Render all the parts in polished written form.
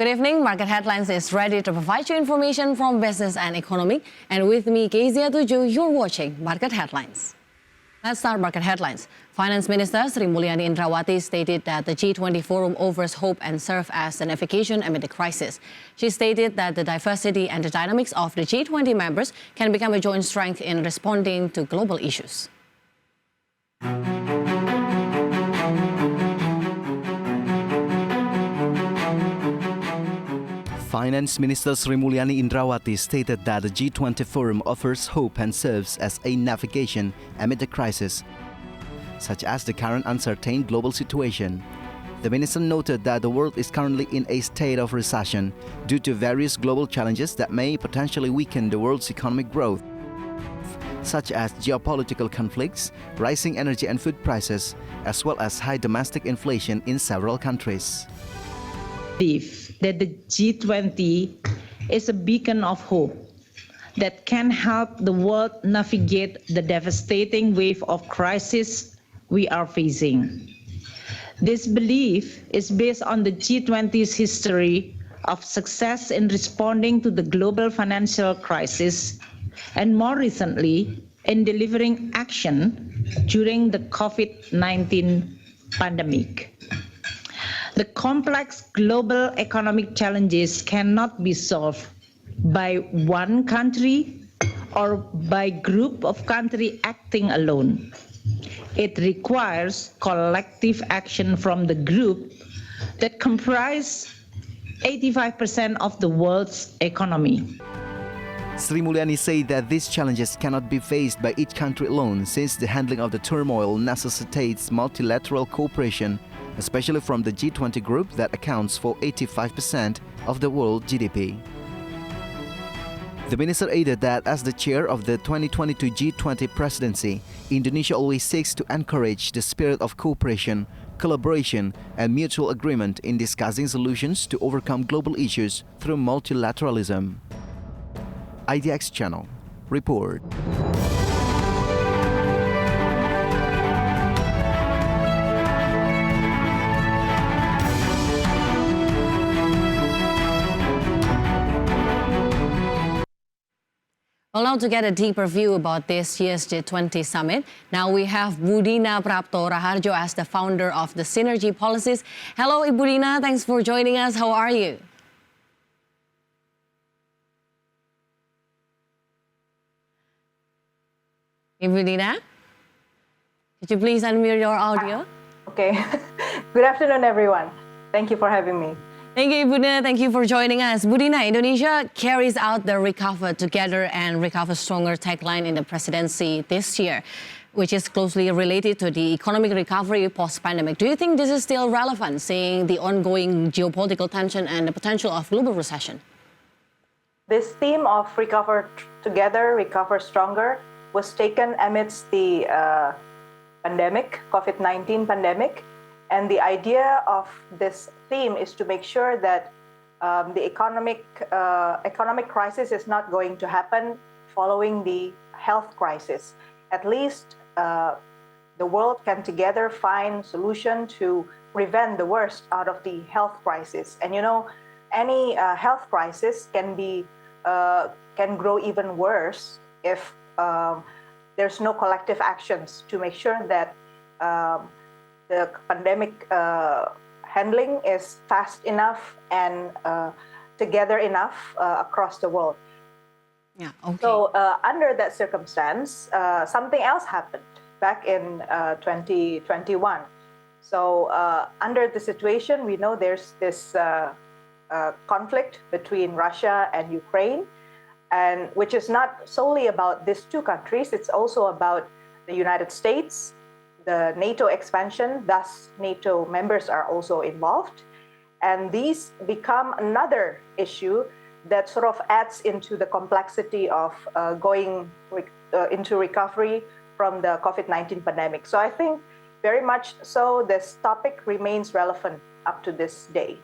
Good evening. Market Headlines is ready to provide you information from business and economy. And with me, Kezia Tuju, you're watching Market Headlines. Let's start Market Headlines. Finance Minister Sri Mulyani Indrawati stated that the G20 forum offers hope and serve as an navigation amid the crisis. She stated that the diversity and the dynamics of the G20 members can become a joint strength in responding to global issues. Finance Minister Sri Mulyani Indrawati stated that the G20 forum offers hope and serves as a navigation amid the crisis, such as the current uncertain global situation. The minister noted that the world is currently in a state of recession due to various global challenges that may potentially weaken the world's economic growth, such as geopolitical conflicts, rising energy and food prices, as well as high domestic inflation in several countries. That the G20 is a beacon of hope that can help the world navigate the devastating wave of crisis we are facing. This belief is based on the G20's history of success in responding to the global financial crisis and more recently in delivering action during the COVID-19 pandemic. The complex global economic challenges cannot be solved by one country or by a group of countries acting alone. It requires collective action from the group that comprise 85% of the world's economy. Sri Mulyani said that these challenges cannot be faced by each country alone, since the handling of the turmoil necessitates multilateral cooperation, especially from the G20 group that accounts for 85% of the world GDP. The minister added that as the chair of the 2022 G20 presidency, Indonesia always seeks to encourage the spirit of cooperation, collaboration, and mutual agreement in discussing solutions to overcome global issues through multilateralism. IDX Channel report. Well, now to get a deeper view about this year's G20 summit, now we have Budina Prapto Raharjo as the founder of the Synergy Policies. Hello, Ibu Dina. Thanks for joining us. How are you? Ibu Dina, could you please unmute your audio? Okay. Good afternoon, everyone. Thank you for having me. Thank you, Budina. Thank you for joining us. Budina, Indonesia carries out the Recover Together and Recover Stronger tagline in the presidency this year, which is closely related to the economic recovery post-pandemic. Do you think this is still relevant, seeing the ongoing geopolitical tension and the potential of global recession? This theme of Recover Together, Recover Stronger was taken amidst the pandemic, COVID-19 pandemic. And the idea of this theme is to make sure that the economic crisis is not going to happen following the health crisis. At least the world can together find solution to prevent the worst out of the health crisis. And you know, any health crisis can grow even worse if there's no collective actions to make sure that the pandemic handling is fast enough and together enough across the world. Yeah, okay. So under that circumstance, something else happened back in 2021. So under the situation, we know there's this conflict between Russia and Ukraine, and which is not solely about these two countries, it's also about the United States, the NATO expansion, thus NATO members are also involved. And these become another issue that sort of adds into the complexity of going into recovery from the COVID-19 pandemic. So I think very much so this topic remains relevant up to this day.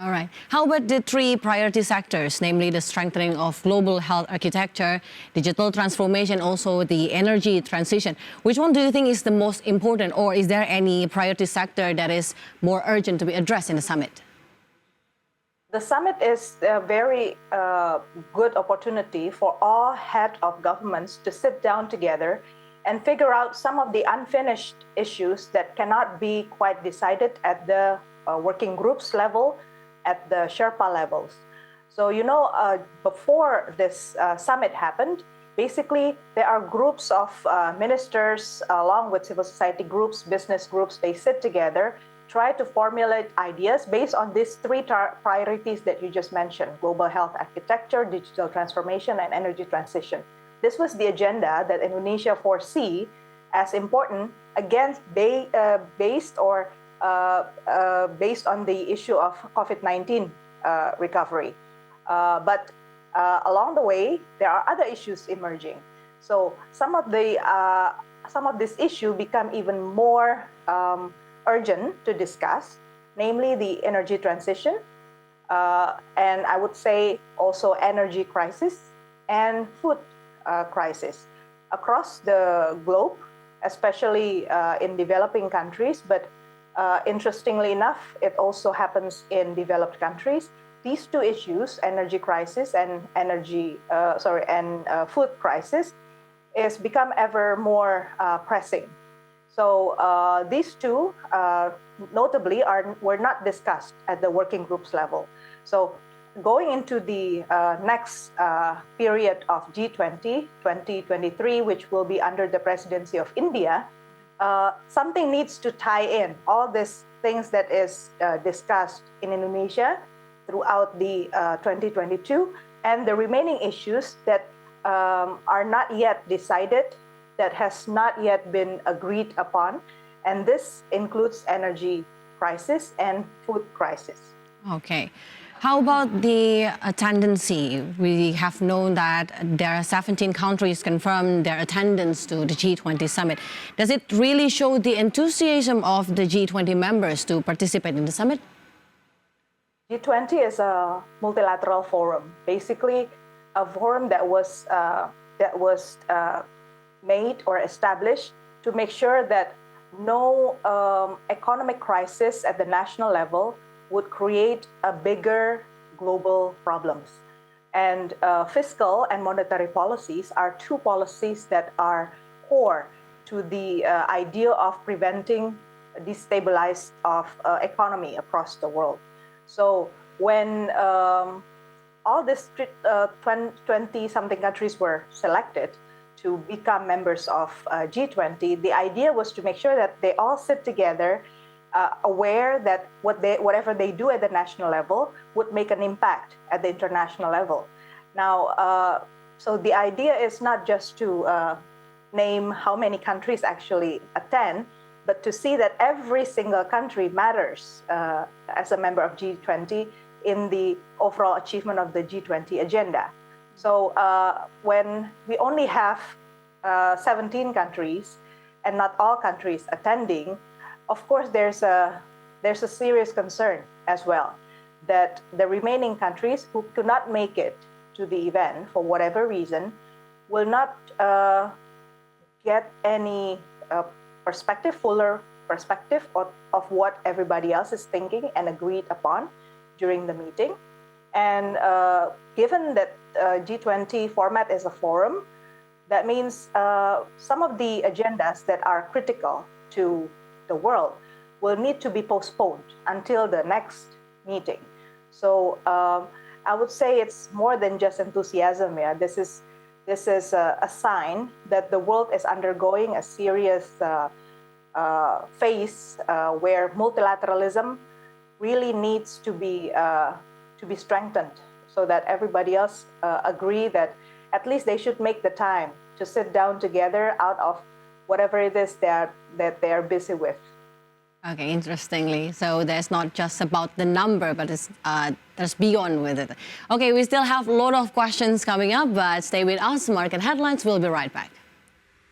All right. How about the three priority sectors, namely the strengthening of global health architecture, digital transformation, also the energy transition? Which one do you think is the most important, or is there any priority sector that is more urgent to be addressed in the summit? The summit is a very good opportunity for all heads of governments to sit down together and figure out some of the unfinished issues that cannot be quite decided at the working groups level, at the Sherpa levels. So, before this summit happened, basically there are groups of ministers along with civil society groups, business groups. They sit together, try to formulate ideas based on these three priorities that you just mentioned: global health architecture, digital transformation, and energy transition. This was the agenda that Indonesia foresee as important, again, based on the issue of COVID-19 recovery. But along the way, there are other issues emerging. So some of this issue become even more urgent to discuss, namely the energy transition, and I would say also energy crisis and food crisis across the globe, especially in developing countries. But interestingly enough, it also happens in developed countries. These two issues, energy crisis and food crisis, is become ever more pressing. So these two, notably, were not discussed at the working groups level. So going into the next period of G20, 2023, which will be under the presidency of India, something needs to tie in all these things that is discussed in Indonesia throughout the 2022 and the remaining issues that are not yet decided, that has not yet been agreed upon, and this includes energy crisis and food crisis. Okay. How about the tendency? We have known that there are 17 countries confirmed their attendance to the G20 summit. Does it really show the enthusiasm of the G20 members to participate in the summit? G20 is a multilateral forum, basically a forum that was made or established to make sure that no economic crisis at the national level would create a bigger global problems. And fiscal and monetary policies are two policies that are core to the idea of preventing destabilization of economy across the world. So when all these 20-something countries were selected to become members of G20, the idea was to make sure that they all sit together, aware that whatever they do at the national level would make an impact at the international level. Now, so the idea is not just to name how many countries actually attend, but to see that every single country matters as a member of G20 in the overall achievement of the G20 agenda. So when we only have 17 countries and not all countries attending, of course there's a serious concern as well that the remaining countries who could not make it to the event for whatever reason will not get any fuller perspective of what everybody else is thinking and agreed upon during the meeting. And given that G20 format is a forum, that means some of the agendas that are critical to the world will need to be postponed until the next meeting. So I would say it's more than just enthusiasm. Yeah, this is a sign that the world is undergoing a serious phase where multilateralism really needs to be strengthened, so that everybody else agree that at least they should make the time to sit down together out of whatever it is that they are busy with. Okay, interestingly. So there's not just about the number, but there's beyond with it. Okay, we still have a lot of questions coming up, but stay with us. Market Headlines will be right back.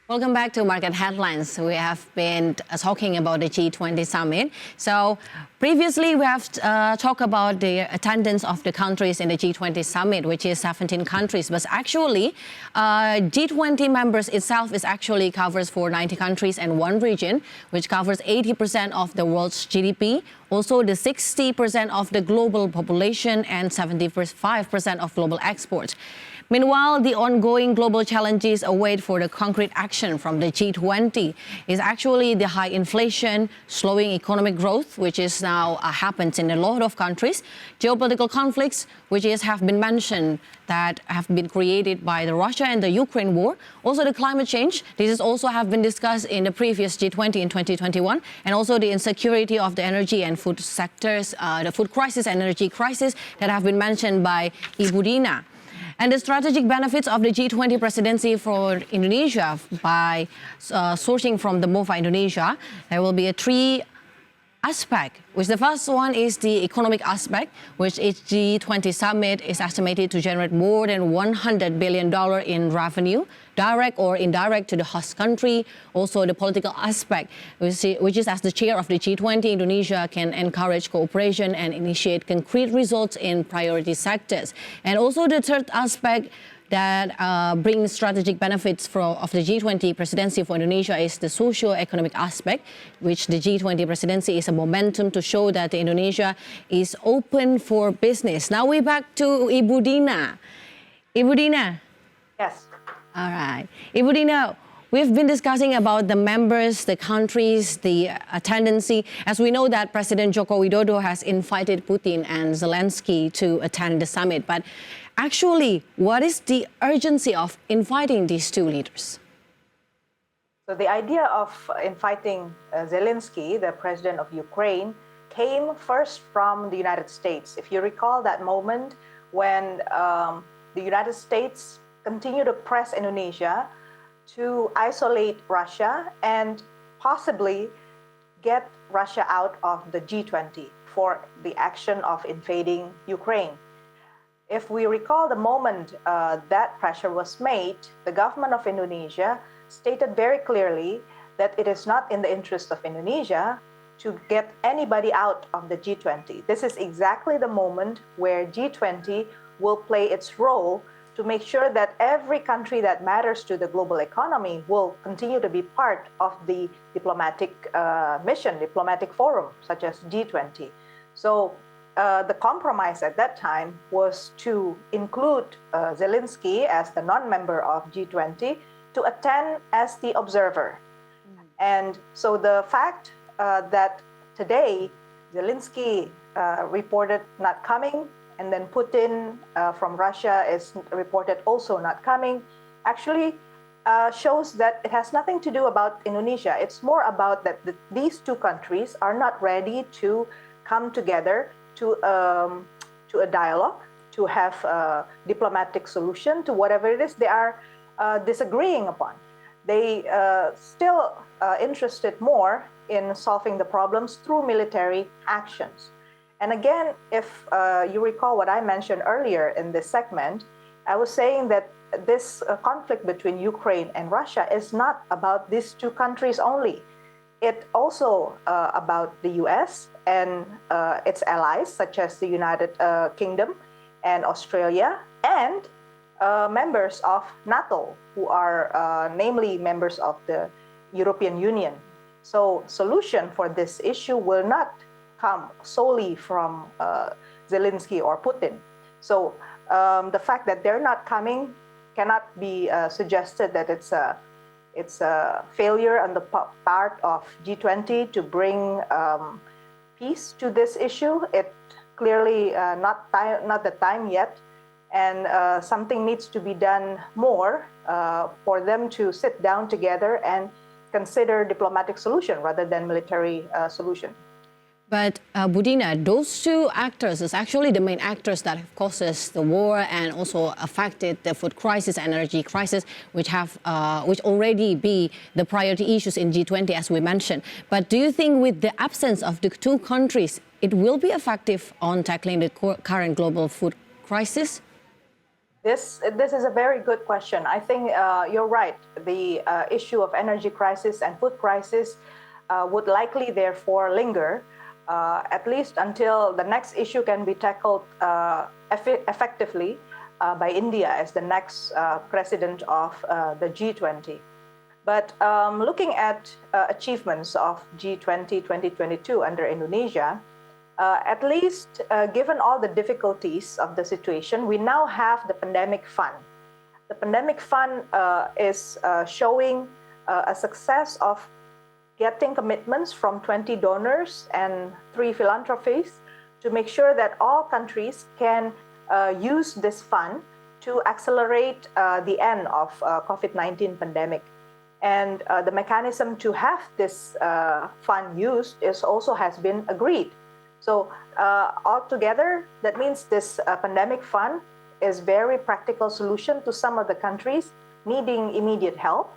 Welcome back to Market Headlines. We have been talking about the G20 summit. So previously we have talked about the attendance of the countries in the G20 summit, which is 17 countries. But actually, G20 members itself is actually covers for 90 countries and one region, which covers 80% of the world's GDP, also the 60% of the global population and 75% of global exports. Meanwhile, the ongoing global challenges await for the concrete action from the G20 is actually the high inflation, slowing economic growth, which is now happens in a lot of countries, geopolitical conflicts, which have been mentioned that have been created by the Russia and the Ukraine war, also the climate change. This is also have been discussed in the previous G20 in 2021, and also the insecurity of the energy and food sectors, the food crisis and energy crisis that have been mentioned by Ibu Dina. And the strategic benefits of the G20 presidency for Indonesia by sourcing from the MOVA Indonesia, there will be three aspects, which the first one is the economic aspect, which each G20 summit is estimated to generate more than $100 billion in revenue, direct or indirect to the host country. Also the political aspect, which is as the chair of the G20, Indonesia can encourage cooperation and initiate concrete results in priority sectors. And also the third aspect that brings strategic benefits of the G20 presidency for Indonesia is the socio-economic aspect, which the G20 presidency is a momentum to show that Indonesia is open for business. Now we're back to Ibu Dina. Ibu Dina. Yes. All right. Ibu Dina, we've been discussing about the members, the countries, the attendance. As we know that President Joko Widodo has invited Putin and Zelensky to attend the summit. But actually, what is the urgency of inviting these two leaders? So the idea of inviting Zelensky, the president of Ukraine, came first from the United States. If you recall that moment when the United States continued to press Indonesia to isolate Russia and possibly get Russia out of the G20 for the action of invading Ukraine. If we recall the moment that pressure was made, the government of Indonesia stated very clearly that it is not in the interest of Indonesia to get anybody out of the G20. This is exactly the moment where G20 will play its role to make sure that every country that matters to the global economy will continue to be part of the diplomatic mission, diplomatic forum, such as G20. So the compromise at that time was to include Zelensky as the non-member of G20 to attend as the observer. And so the fact that today Zelensky reported not coming, and then Putin from Russia is reported also not coming, actually shows that it has nothing to do about Indonesia. It's more about that these two countries are not ready to come together to a dialogue, to have a diplomatic solution to whatever it is they are disagreeing upon. They still interested more in solving the problems through military actions. And again, if you recall what I mentioned earlier in this segment, I was saying that this conflict between Ukraine and Russia is not about these two countries only. It also about the US and its allies, such as the United Kingdom and Australia, and members of NATO, who are namely members of the European Union. So solution for this issue will not come solely from Zelensky or Putin. So the fact that they're not coming cannot be suggested that it's a failure on the part of G20 to bring peace to this issue. It clearly not the time yet, and something needs to be done more for them to sit down together and consider diplomatic solution rather than military solution. But Bu Dina, those two actors is actually the main actors that have causes the war and also affected the food crisis, energy crisis, which already be the priority issues in G20 as we mentioned. But do you think with the absence of the two countries, it will be effective on tackling the current global food crisis? This is a very good question. I think you're right. The issue of energy crisis and food crisis would likely therefore linger at least until the next issue can be tackled effectively by India as the next president of the G20. But looking at achievements of G20 2022 under Indonesia, at least given all the difficulties of the situation, we now have the pandemic fund. The pandemic fund is showing a success of getting commitments from 20 donors and 3 philanthropists to make sure that all countries can use this fund to accelerate the end of COVID-19 pandemic. And the mechanism to have this fund used also has been agreed. So altogether, that means this pandemic fund is very practical solution to some of the countries needing immediate help.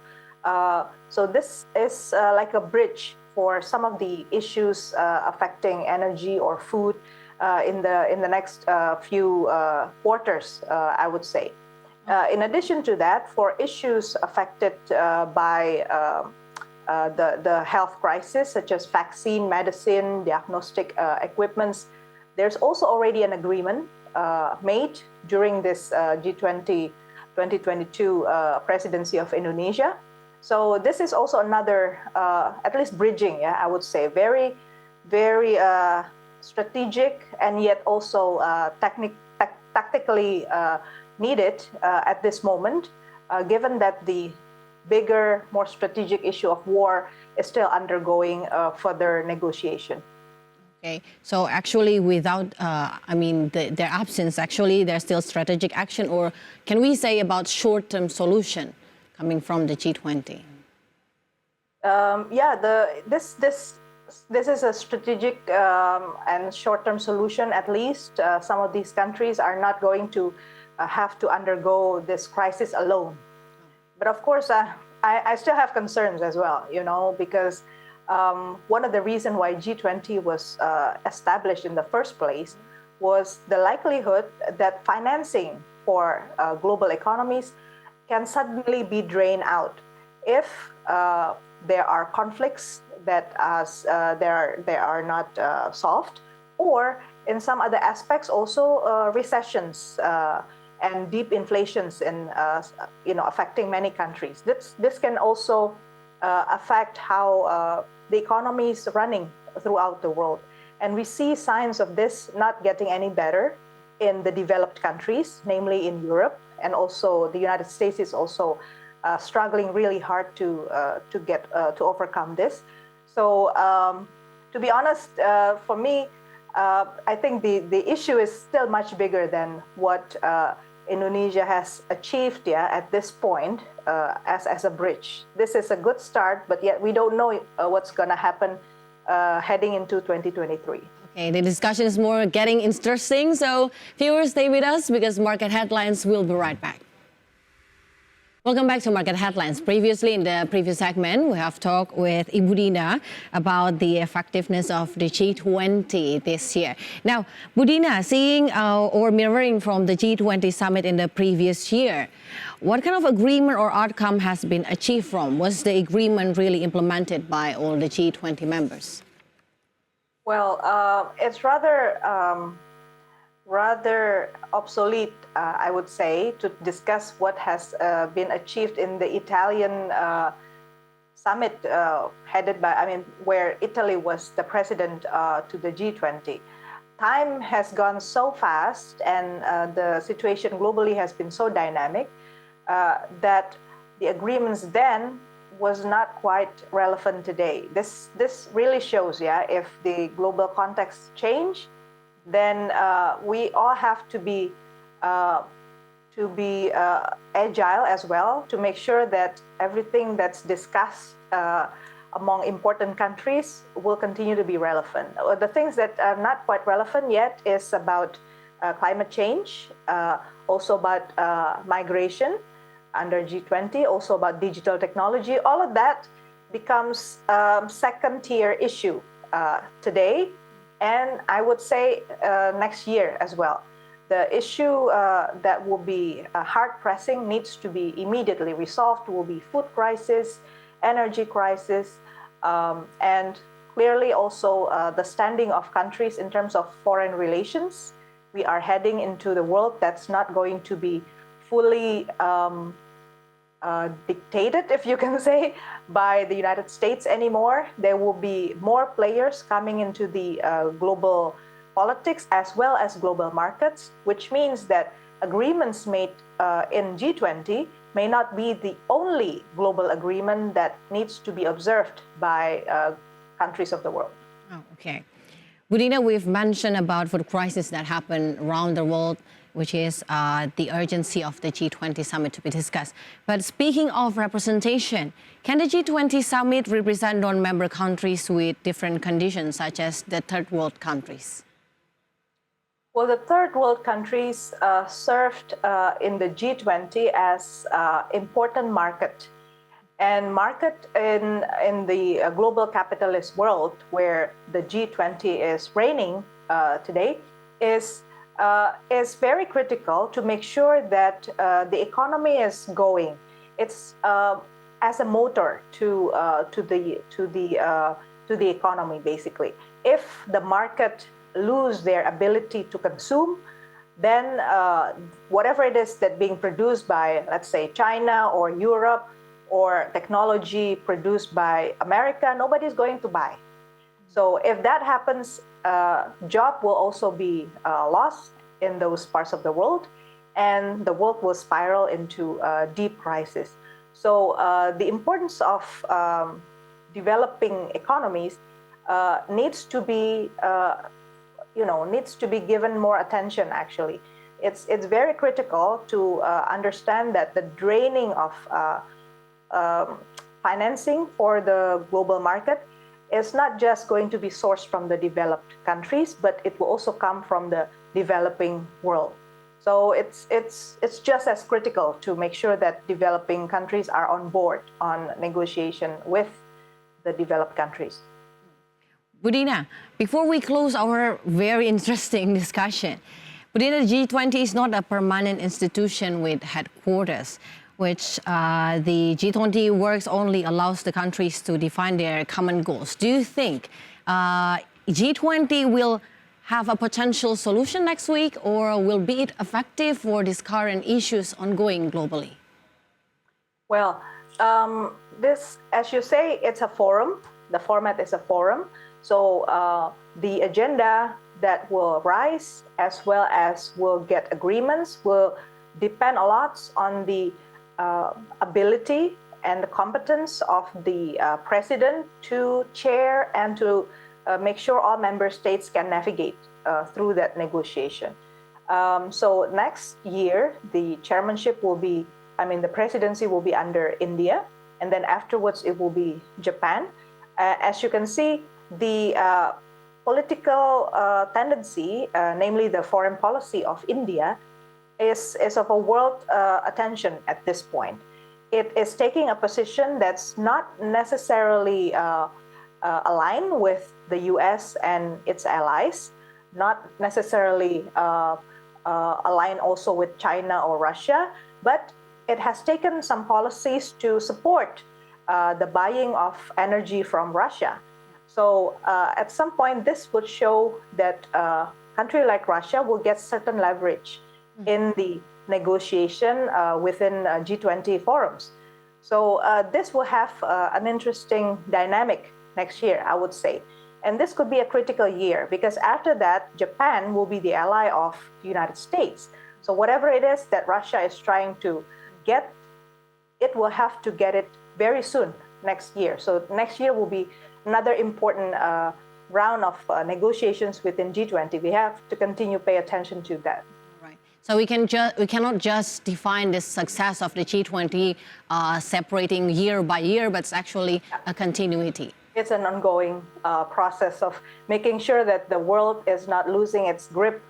So this is like a bridge for some of the issues affecting energy or food in the next few quarters, I would say. In addition to that, for issues affected by the health crisis, such as vaccine, medicine, diagnostic equipments, there's also already an agreement made during this G20 2022 presidency of Indonesia. So this is also another, at least bridging, I would say, very, very strategic and yet also tactically needed at this moment, given that the bigger, more strategic issue of war is still undergoing further negotiation. Okay, so actually without, their absence, actually there's still strategic action, or can we say about short-term solution coming from the G20? This is a strategic and short-term solution. At least some of these countries are not going to have to undergo this crisis alone. But of course, I still have concerns as well, because one of the reasons why G20 was established in the first place was the likelihood that financing for global economies can suddenly be drained out if there are conflicts that they are not solved, or in some other aspects also recessions and deep inflations in affecting many countries. This can also affect how the economy is running throughout the world, and we see signs of this not getting any better in the developed countries, namely in Europe, and also the United States is also struggling really hard to overcome this. So to be honest, for me, I think the issue is still much bigger than what Indonesia has achieved at this point as a bridge. This is a good start, but yet we don't know what's going to happen heading into 2023. Okay, the discussion is more getting interesting, so viewers, stay with us because Market Headlines will be right back. Welcome back to Market Headlines. Previously, in the previous segment, we have talked with Ibu Dina about the effectiveness of the G20 this year. Now, Bu Dina, seeing or mirroring from the G20 summit in the previous year, what kind of agreement or outcome has been achieved from? Was the agreement really implemented by all the G20 members? Well, it's rather obsolete, I would say, to discuss what has been achieved in the Italian summit headed by, where Italy was the president to the G20. Time has gone so fast, and the situation globally has been so dynamic that the agreements then was not quite relevant today. This really shows, if the global context change, then we all have to be agile as well to make sure that everything that's discussed among important countries will continue to be relevant. The things that are not quite relevant yet is about climate change, also about migration under G20, also about digital technology. All of that becomes second-tier issue today, and I would say next year as well. the issue that will be hard pressing, needs to be immediately resolved, will be food crisis, energy crisis, and clearly also the standing of countries in terms of foreign relations. We are heading into the world that's not going to be fully dictated, if you can say, by the United States anymore. There will be more players coming into the global politics as well as global markets, which means that agreements made in G20 may not be the only global agreement that needs to be observed by countries of the world. Oh, okay. Budina, we've mentioned about food crisis that happen around the world, which is the urgency of the G20 summit to be discussed. But speaking of representation, can the G20 summit represent non-member countries with different conditions, such as the third world countries? Well, the third world countries served in the G20 as important market. And market in the global capitalist world, where the G20 is reigning today, is very critical to make sure that the economy is going. It's as a motor to the economy, basically. If the market lose their ability to consume, then whatever it is that being produced by, let's say, China or Europe, or technology produced by America, nobody's going to buy. So if that happens, job will also be lost in those parts of the world, and the world will spiral into deep crisis. So the importance of developing economies needs to be given more attention. Actually, it's very critical to understand that the draining of financing for the global market is not just going to be sourced from the developed countries, but it will also come from the developing world. So it's just as critical to make sure that developing countries are on board on negotiation with the developed countries. Budina, before we close our very interesting discussion, Budina, G20 is not a permanent institution with headquarters, which the G20 works only allows the countries to define their common goals. Do you think G20 will have a potential solution next week, or will be it effective for these current issues ongoing globally? Well, this, as you say, it's a forum. The format is a forum. So the agenda that will rise, as well as will get agreements, will depend a lot on the ability and the competence of the president to chair and to make sure all member states can navigate through that negotiation. So next year, the chairmanship will be, the presidency will be under India, and then afterwards it will be Japan. As you can see, the political tendency, namely the foreign policy of India, is of a world attention at this point. It is taking a position that's not necessarily aligned with the US and its allies, not necessarily aligned also with China or Russia, but it has taken some policies to support the buying of energy from Russia. So at some point, this would show that a country like Russia will get certain leverage in the negotiation within G20 forums. So this will have an interesting dynamic next year, I would say. And this could be a critical year, because after that, Japan will be the ally of the United States. So whatever it is that Russia is trying to get, it will have to get it very soon next year. So next year will be another important round of negotiations within G20. We have to continue to pay attention to that. So we cannot just define the success of the G20 separating year by year, but it's actually a continuity. It's an ongoing process of making sure that the world is not losing its grip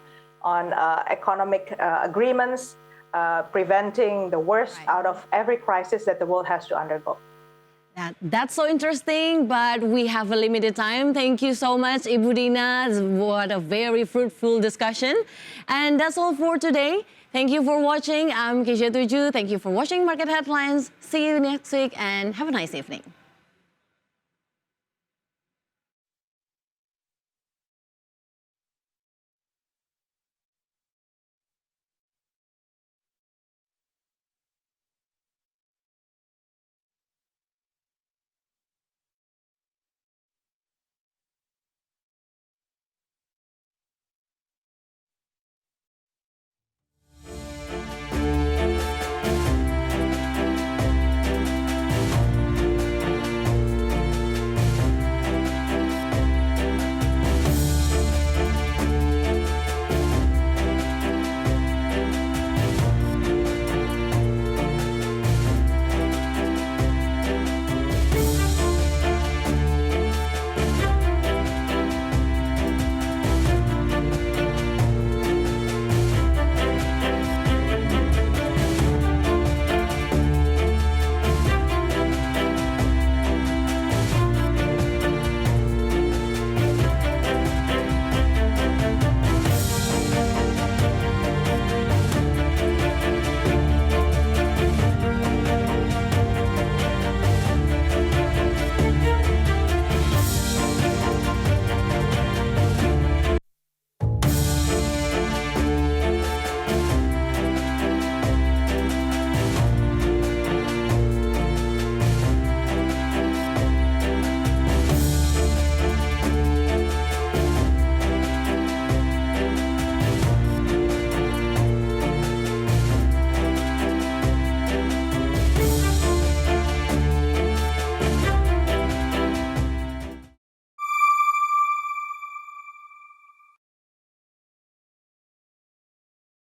on economic agreements, preventing the worst out of every crisis that the world has to undergo. That's so interesting, but we have a limited time. Thank you so much, Ibu Dina. What a very fruitful discussion. And that's all for today. Thank you for watching. I'm Kezia Tuju. Thank you for watching Market Headlines. See you next week and have a nice evening.